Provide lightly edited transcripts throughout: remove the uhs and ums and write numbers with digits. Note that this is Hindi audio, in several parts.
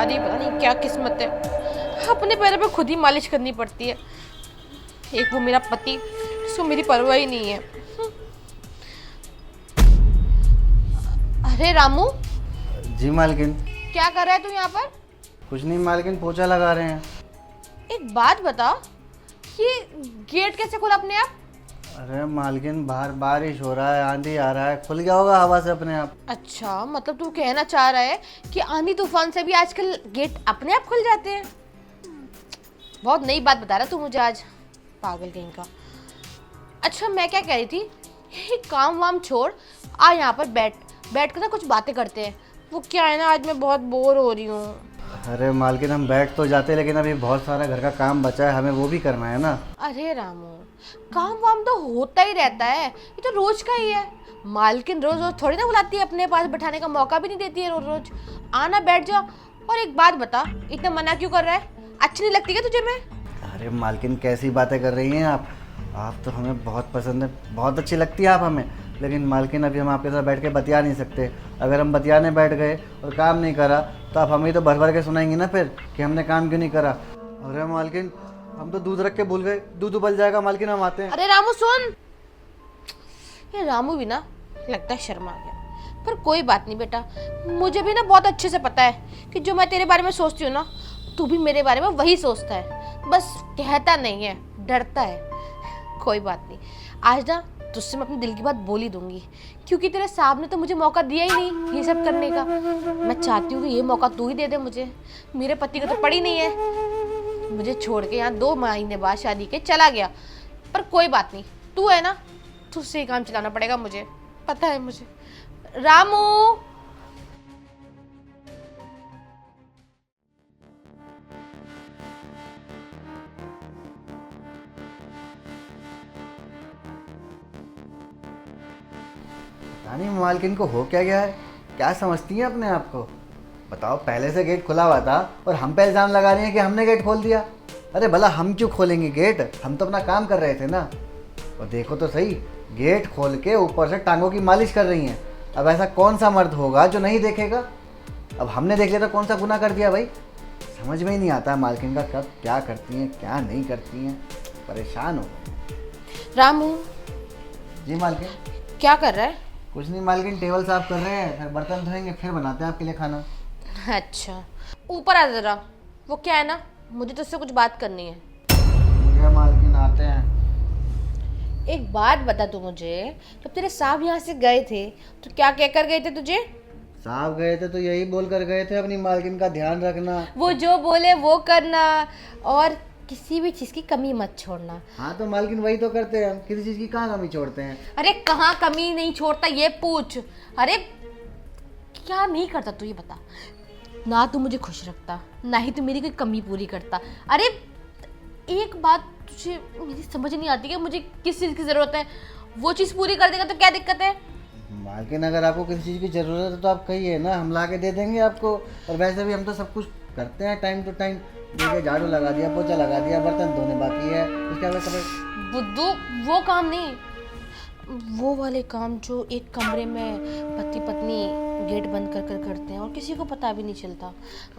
हमारी पता नहीं क्या किस्मत है, अपने पैरों पे खुद ही मालिश करनी पड़ती है। एक वो मेरा पति, जिसको मेरी परवाह ही नहीं है। अरे रामू, जी मालकिन। क्या कर रहा है तू यहाँ पर? कुछ नहीं मालकिन, पोछा लगा रहे हैं। एक बात बता, ये गेट कैसे खुला अपने आप? अरे मालकिन, बाहर बारिश हो रहा है, आंधी आ रहा है, खुल गया होगा हवा से अपने आप। अच्छा, मतलब तू कहना चाह रहा है कि आंधी तूफान से भी आजकल गेट अपने आप खुल जाते हैं? बहुत नई बात बता रहा तू मुझे आज, पागल कहीं का। अच्छा, मैं क्या कह रही थी, ये काम वाम छोड़, आ यहाँ पर बैठ कर ना कुछ बातें करते हैं। वो क्या है ना, आज मैं बहुत बोर हो रही हूँ। अरे मालकिन, हम बैठ तो जाते लेकिन अभी बहुत सारा घर का काम बचा है, हमें वो भी करना है ना। अरे रामू, काम वाम तो होता ही रहता है, ये तो रोज का ही है। मालकिन रोज रोज थोड़ी ना बुलाती है, अपने पास बैठाने का मौका भी नहीं देती है रोज रोज। आना, बैठ जा। और एक बात बता, इतना मना क्यों कर रहा है? अच्छी नहीं लगती क्या तुझे मैं? अरे मालकिन, कैसी बातें कर रही हैं आप तो हमें बहुत पसंद है, बहुत अच्छी लगती है आप हमें। लेकिन मालकिन, अभी हम आपके साथ बैठ के बतिया नहीं सकते। अगर हम बतियाने बैठ गए और काम नहीं करा तो आप हमें तो भर भर के सुनाएंगी ना फिर कि हमने काम क्यों नहीं करा। अरे मालकिन, हम तो दूध रख के भूल गए, दूध उबल जाएगा मालकिन, हम आते हैं। अरे रामू सुन, ये रामू भी ना लगता है शर्मा गया। पर कोई बात नहीं बेटा, मुझे भी ना बहुत अच्छे से पता है कि जो मैं तेरे बारे में सोचती हूँ ना, तू भी मेरे बारे में वही सोचता है। बस कहता नहीं है, डरता है। कोई बात नहीं, आज ना तुझसे मैं अपने दिल की बात बोल ही दूंगी, क्योंकि तेरे साहब ने तो मुझे मौका दिया ही नहीं ये सब करने का। मैं चाहती हूँ कि ये मौका तू ही दे दे मुझे। मेरे पति को तो पड़ी नहीं है, मुझे छोड़ के यहाँ 2 महीने बाद शादी के चला गया। पर कोई बात नहीं, तू है ना, तुझसे ही काम चलाना पड़ेगा मुझे, पता है मुझे। रामू, रानी, मालकिन को हो क्या गया है? क्या समझती हैं अपने आप को? बताओ, पहले से गेट खुला हुआ था और हम पे इल्ज़ाम लगा रही हैं कि हमने गेट खोल दिया। अरे भला हम क्यों खोलेंगे गेट? हम तो अपना काम कर रहे थे ना। और देखो तो सही, गेट खोल के ऊपर से टांगों की मालिश कर रही हैं। अब ऐसा कौन सा मर्द होगा जो नहीं देखेगा? अब हमने देख लिया तो कौन सा गुनाह कर दिया भाई? समझ में ही नहीं आता है मालकिन का, कब क्या करती हैं क्या नहीं करती हैं। परेशान हो गए। रामू जी मालकिन। क्या कर रहा है? कुछ नहीं मालकिन, टेबल साफ कर रहे हैं, फिर बर्तन धोएंगे, फिर बनाते हैं आपके लिए खाना। अच्छा, ऊपर आ जरा। वो क्या है ना, मुझे तुझसे कुछ बात करनी है। ठीक है मालकिन, आते हैं। एक बात बता तू मुझे, जब तेरे साहब यहाँ से गए थे तो क्या कह कर गए थे तुझे? साहब गए थे तो यही बोल कर गए थे, अपनी मालकिन का ध्यान रखना। वो जो बोले वो करना, और किसी भी चीज़ की कमी मत छोड़ना। हाँ तो मालकिन, वही तो करते हैं हम, किसी चीज़ की कहाँ कमी छोड़ते हैं। अरे कहाँ कमी नहीं छोड़ता ये पूछ। अरे क्या नहीं करता तू, ये बता। ना तू मुझे खुश रखता, ना ही तू मेरी कोई कमी पूरी करता। अरे एक बात तुझे मेरी समझ नहीं आती कि मुझे किस चीज़ की ज़रूरत है, वो चीज़ पूरी कर देगा तो क्या दिक्कत है? मालकिन, अगर आपको किसी चीज़ की ज़रूरत है तो आप कहिए ना, हम ला के दे देंगे आपको। और वैसे भी हम तो सब कुछ करते हैं टाइम टू टाइम। देखिए, झाड़ू लगा दिया, पोछा लगा दिया, बर्तन धोने बाकी है, उसके बाद कपड़े। बुद्धू, वो काम नहीं, वो वाले काम जो एक कमरे में पति पत्नी गेट बंद कर कर करते हैं और किसी को पता भी नहीं चलता।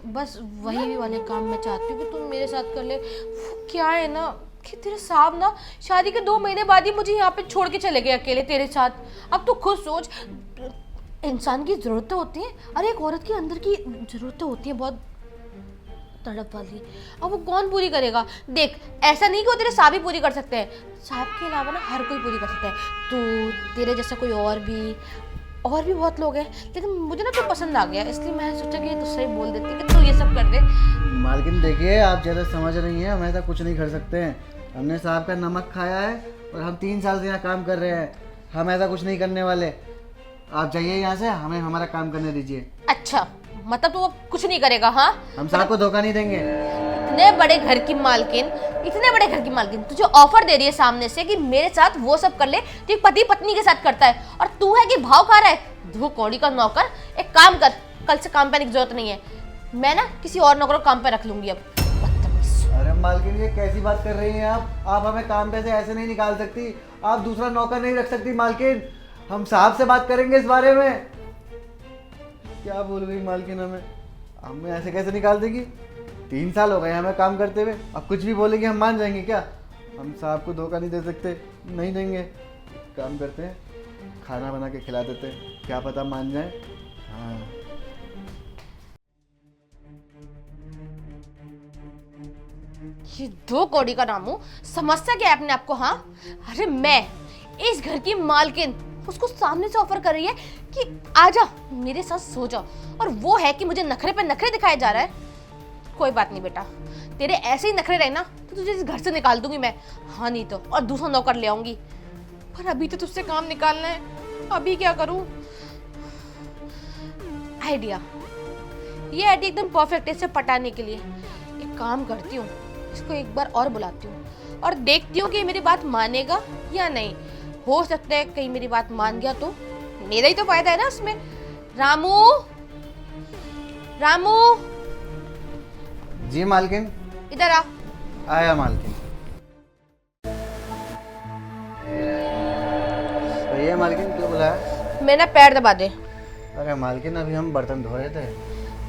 बस वही वाले काम मैं चाहती हूँ कि तुम मेरे साथ कर ले। वो क्या है ना कि तेरे साहब ना शादी के 2 महीने बाद ही मुझे यहाँ पे छोड़ के चले गए अकेले तेरे साथ। अब तू खुद सोच, इंसान की ज़रूरतें होती हैं, अरे एक औरत के अंदर की ज़रूरतें होती हैं बहुत तड़प वाली, अब वो कौन पूरी करेगा? देख, ऐसा नहीं कि वो तेरे साहब ही पूरी कर सकते हैं, साहब के अलावा ना हर कोई पूरी कर सकता है। तू, तेरे जैसा कोई और भी बहुत लोग हैं। लेकिन मुझे ना तू पसंद आ गया, इसलिए मैं सोचा कि तुझसे ही बोल देती कि तू ये सब कर दे। मालकिन देखिए, आप ज़्यादा समझ रही हैं, हम ऐसा कुछ नहीं कर सकते हैं। हमने साहब का नमक खाया है और हम 3 साल से यहाँ काम कर रहे हैं, हम ऐसा कुछ नहीं करने वाले। आप जाइए यहाँ से, हमें हमारा काम करने दीजिए। अच्छा, मतलब तू अब कुछ नहीं करेगा? हाँ, हम साहब को धोखा नहीं देंगे। इतने बड़े घर की मालकिन तुझे ऑफर दे रही है सामने से कि मेरे साथ वो सब कर ले तो एक पति पत्नी के साथ करता है, और तू है कि भाव खा रहा है। धो कौड़ी का नौकर, एक काम कर, कल से काम पे आने की जरूरत नहीं है, मैं ना किसी और नौकर को काम पे रख लूंगी अब। बदतमीज। अरे मालकिन, ये कैसी बात कर रही हैं आप हमें काम पे से ऐसे नहीं निकाल सकती। आप दूसरा नौकर नहीं रख सकती मालकिन, हम साहब से बात करेंगे इस बारे में। क्या बोल गई मालकिन हमें? हमें ऐसे कैसे निकाल देगी? 3 साल हो गए हमें काम करते हुए, अब कुछ भी बोलेंगे हम मान जाएंगे क्या? हम साहब को धोखा नहीं दे सकते, नहीं देंगे। काम करते हैं, खाना बना के खिला देते हैं, क्या पता मान जाए। हाँ। ये 2 कौड़ी का रामू, समझता क्या है अपने आप को? हाँ, अरे मैं इस घर की मालकिन, उसको सामने से ऑफर कर रही है कि आजा मेरे साथ सो जा, और वो है कि मुझे नखरे पे नखरे दिखाया जा रहा है। कोई बात नहीं बेटा, तेरे ऐसे ही नखरे रहे ना तो तुझे इस घर से निकाल दूंगी मैं। हाँ नहीं तो और दूसरा नौकर ले आऊंगी। पर अभी तो तुझसे काम निकालना है, अभी क्या करूं? आइडिया, ये आइडिया एकदम परफेक्ट है इसे पटाने के लिए। एक काम करती हूँ, इसको एक बार और बुलाती हूँ और देखती हूँ कि ये मेरी बात मानेगा या नहीं। हो सकता है कहीं मेरी बात मान गया तो मेरा ही तो फायदा है ना इसमें। रामू, रामू, जी मालकिन। इधर आ। आया मालकिन। तो ये मालकिन क्यों बुलाया? मेरा पैर दबा दे। अरे मालकिन, अभी हम बर्तन धो रहे थे।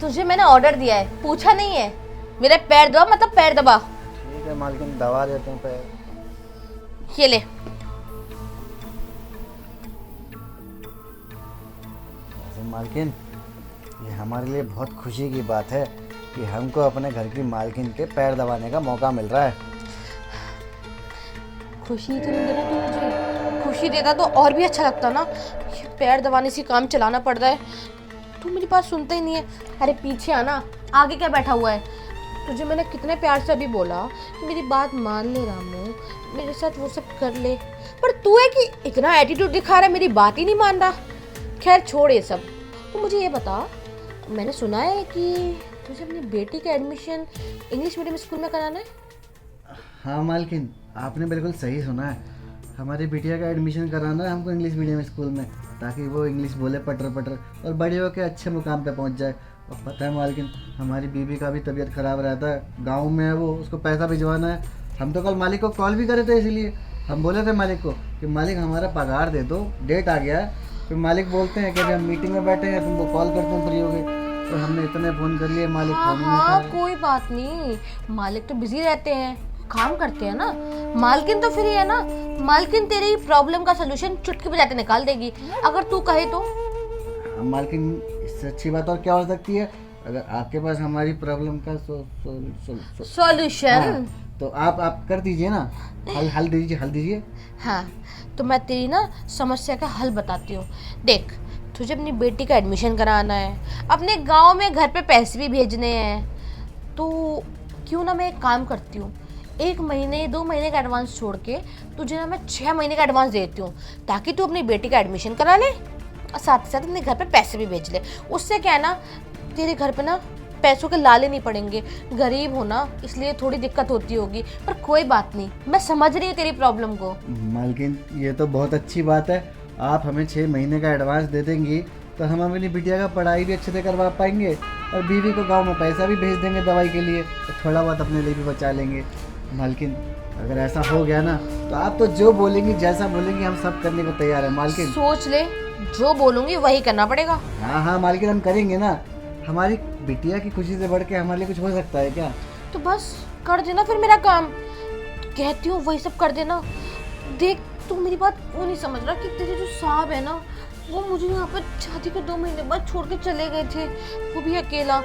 तुझे मैंने ऑर्डर दिया है, पूछा नहीं है। मेरा पैर दबा मतलब पैर दबा। ठीक है मालकिन, दबा देते हैं पैर। ये ले। मालकिन, ये हमारे लिए बहुत खुशी की बात है कि हमको अपने घर की मालकिन के पैर दबाने का मौका मिल रहा है। खुशी तो नहीं देना तू मुझे, खुशी देता तो और भी अच्छा लगता ना। ये पैर दबाने से काम चलाना पड़ रहा है। तू मेरी बात सुनता ही नहीं है। अरे पीछे आना, आगे क्या बैठा हुआ है? तुझे मैंने कितने प्यार से अभी बोला कि मेरी बात मान ले रामू, मेरे साथ वो सब कर ले, पर तू है कि इतना एटीट्यूड दिखा रहा है, मेरी बात ही नहीं मान रहा। खैर छोड़ ये सब, तो मुझे ये बता, मैंने सुना है कि तुझे अपनी बेटी का एडमिशन इंग्लिश मीडियम स्कूल में कराना है। हाँ मालकिन, आपने बिल्कुल सही सुना है। हमारी बिटिया का एडमिशन कराना है हमको इंग्लिश मीडियम स्कूल में, ताकि वो इंग्लिश बोले पटर पटर और बड़े होकर अच्छे मुकाम पे पहुंच जाए। और पता है मालकिन, हमारी बीवी का भी तबीयत ख़राब रहता है, गांव में है वो, उसको पैसा भिजवाना है। हम तो कल मालिक को कॉल भी करे थे, इसीलिए हम बोले थे मालिक को कि मालिक हमारा पगार दे दो, डेट आ गया है। फिर मालिक बोलते हैं कि अभी हम मीटिंग में बैठे हैं, तुमको कॉल करते हैं फ्री हो गए। तो हमने इतने फ़ोन कर लिए, मालिक हाँ फ़ोन ही नहीं हाँ, उठा रहे। कोई बात नहीं, मालिक तो बिजी रहते हैं, काम करते हैं ना। मालकिन तो फ्री है ना। मालकिन तेरी प्रॉब्लम का सोल्यूशन चुटकी बजाते निकाल देगी, अगर तू कहे तो। हाँ, मालकिन, इससे अच्छी बात और क्या हो सकती है? अगर आपके पास हमारी प्रॉब्लम का सॉल्यूशन, तो आप कर दीजिए ना, हल दीजिए। हाँ, तो मैं तेरी ना समस्या का हल बताती हूँ। देख, तुझे अपनी बेटी का एडमिशन कराना है, अपने गांव में घर पे पैसे भी भेजने हैं, तो क्यों ना मैं एक काम करती हूँ, 1 महीने 2 महीने का एडवांस छोड़ के तुझे ना मैं 6 महीने का एडवांस देती हूँ, ताकि तू अपनी बेटी का एडमिशन करा ले और साथ ही साथ अपने घर पे पैसे भी भेज ले। उससे क्या है ना, तेरे घर पे ना पैसों के लाले नहीं पड़ेंगे। गरीब हो ना, इसलिए थोड़ी दिक्कत होती होगी, पर कोई बात नहीं, मैं समझ रही हूँ तेरी प्रॉब्लम को। मालकिन, ये तो बहुत अच्छी बात है। आप हमें 6 महीने का एडवांस दे देंगी तो हम अपनी बिटिया का पढ़ाई भी अच्छे से करवा पाएंगे और बीवी को गांव में पैसा भी भेज देंगे दवाई के लिए, तो थोड़ा बहुत अपने लिए भी बचा लेंगे। मालकिन, अगर ऐसा हो गया ना तो आप तो जो बोलेंगी, जैसा बोलेंगी, हम सब करने को तैयार है मालकिन। सोच ले, जो बोलूंगी वही करना पड़ेगा। हाँ हाँ मालकिन, हम करेंगे ना। हमारी बिटिया की खुशी से बढ़ के हमारे लिए कुछ हो सकता है क्या? तो बस कर देना फिर मेरा काम, कहती हूँ वही सब कर देना। देख, तू मेरी बात वो नहीं समझ रहा कि तेरे जो साहब है ना, वो मुझे यहाँ पर शादी के 2 महीने बाद छोड़ के चले गए थे, वो भी अकेला।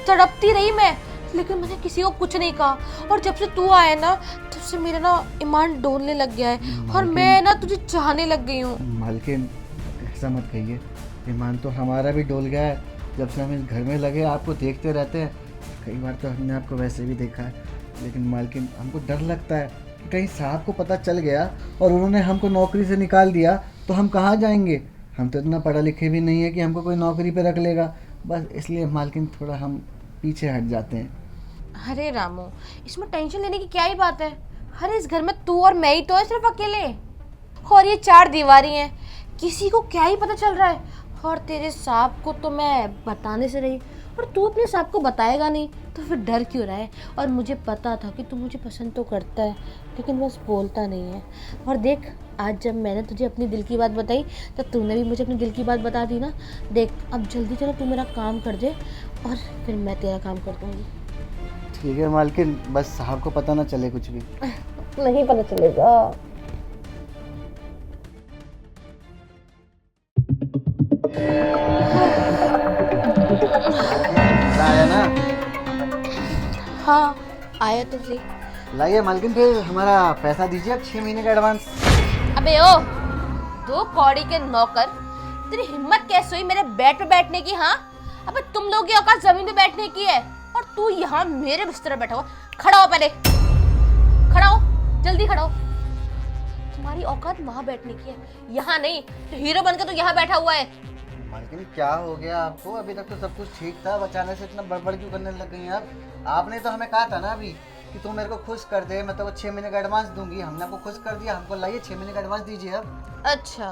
तड़पती रही मैं, लेकिन मैंने किसी को कुछ नहीं कहा। और जब से तू आया ना, तब से मेरा ना ईमान डोलने लग गया है और मैं ना तुझे चाहने लग गई हूँ। मालकिन, ऐसा मत कहिए, ईमान तो हमारा भी डोल गया है जब से हम इस घर में लगे। आपको देखते रहते हैं, कई बार तो हमने आपको वैसे भी देखा है, लेकिन मालकिन हमको डर लगता है कि कहीं साहब को पता चल गया और उन्होंने हमको नौकरी से निकाल दिया तो हम कहाँ जाएंगे? हम तो इतना पढ़ा लिखे भी नहीं है कि हमको कोई नौकरी पे रख लेगा। बस इसलिए मालकिन थोड़ा हम पीछे हट जाते हैं। अरे रामू, इसमें टेंशन लेने की क्या ही बात है? अरे इस घर में तू और मैं ही तो है, सिर्फ अकेले। और ये 4 दीवारी हैं, किसी को क्या ही पता चल रहा है। और तेरे सांप को तो मैं बताने से रही, और तू अपने सांप को बताएगा नहीं, तो फिर डर क्यों रहा है? और मुझे पता था कि तू मुझे पसंद तो करता है, लेकिन बस बोलता नहीं है। और देख, आज जब मैंने तुझे अपनी दिल की बात बताई, तो तूने भी मुझे अपनी दिल की बात बता दी ना। देख, अब जल्दी चलो, तू मेरा काम कर दे और फिर मैं तेरा काम कर दूंगी। ठीक है मालकिन, बस साहब को पता ना चले कुछ भी। नहीं पता चलेगा। मजा आया ना? हाँ आया तो सही। लाइए मालकिन, फिर हमारा पैसा दीजिए अब 6 महीने का एडवांस। अबे ओ, 2 कौड़ी के नौकर, तेरी हिम्मत कैसे हुई मेरे बेड पे बैठने की? हाँ, अबे तुम लोग की औकात जमीन पे बैठने की है और तू यहाँ मेरे बिस्तर पे बैठा हुआ। खड़ा हो पहले, खड़ा हो, जल्दी खड़ा हो। तुम्हारी औकात वहां बैठने की है, यहाँ नहीं। तो हीरो बनकर तो यहाँ बैठा हुआ है। मालकिन क्या हो गया आपको? अभी तक तो सब कुछ ठीक था, अचानक से इतना बड़बड़ क्यों करने लग गई आप? आपने तो हमें कहा था ना अभी कि तू मेरे को खुश कर दे, मैं तो 6 महीने का एडवांस दूंगी। हमने आपको खुश कर दिया, हमको लाइए 6 महीने का एडवांस दीजिए अब। अच्छा,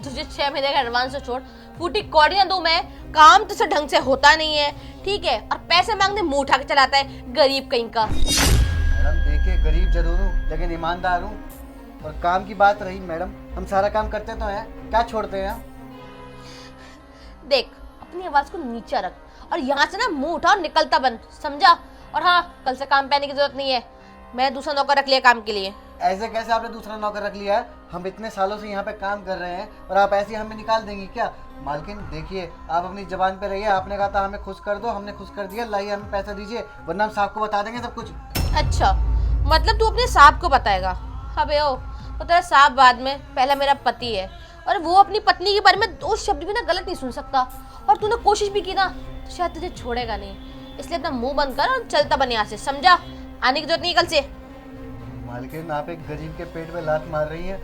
तुझे 6 महीने का एडवांस तो छोड़, फूटी कौड़ियां दूं मैं? काम तुझसे ढंग से होता नहीं है, ठीक है? और पैसे मांगने मुंह उठा के चलाता है, गरीब कहीं का। मैडम देखिए, गरीब जरूर हूँ लेकिन ईमानदार हूँ। और काम की बात रही मैडम, हम सारा काम करते तो हैं, क्या छोड़ते हैं? देख, अपनी आवाज को नीचा रख और यहाँ से ना मुंह उठा और निकलता बन, समझा? और हाँ, कल से काम पे आने की जरूरत नहीं है, मैं दूसरा नौकर रख लिया काम के लिए। ऐसे कैसे आपने दूसरा नौकर रख लिया है? हम इतने सालों से यहाँ पे काम कर रहे हैं और आप ऐसे ही हमें निकाल देंगी क्या? मालकिन देखिए, आप अपनी जबान पे रहिए। आपने कहा था हमें खुश कर दो, हमने खुश कर दिया। लाइए हमें पैसा दीजिए, वरना हम साहब को बता देंगे सब कुछ। अच्छा, मतलब तू अपने साहब को बताएगा? अबे ओ, वो तेरा साहब बाद में, पहला मेरा पति है और वो अपनी पत्नी के बारे में 2 शब्द भी ना गलत नहीं सुन सकता। और तूने कोशिश भी की ना तो शायद तुझे छोड़ेगा नहीं, इसलिए अपना मुंह बंद कर और चलता बन यहाँ से, समझा? आने की जरूरत नहीं कल से। मालकिन आप एक गरीब के पेट में लात मार रही हैं,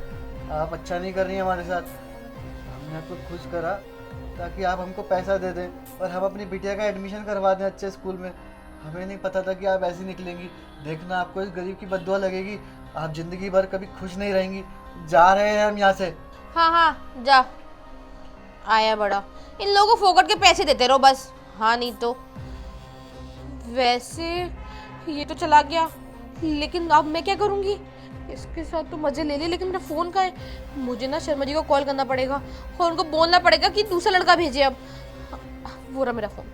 आप अच्छा नहीं कर रही हैं हमारे साथ। हमने आपको खुश करा ताकि आप हमको पैसा दे दें और हम अपनी बिटिया का एडमिशन करवा दें अच्छे स्कूल में। हमें नहीं पता था कि आप ऐसी निकलेंगी। देखना, आपको इस गरीब की बद्दुआ लगेगी, आप जिंदगी भर कभी खुश नहीं रहेंगी। जा रहे हैं हम यहाँ से। हाँ हाँ जा, आया बड़ा। इन लोगों को फोकट के पैसे देते रहो बस, हाँ नहीं तो। वैसे ये तो चला गया, लेकिन अब मैं क्या करूँगी? इसके साथ तो मजे ले लिए, लेकिन मेरा फ़ोन कहाँ है? मुझे ना शर्मा जी को कॉल करना पड़ेगा और उनको बोलना पड़ेगा कि दूसरा लड़का भेजे अब। वो रहा मेरा फ़ोन।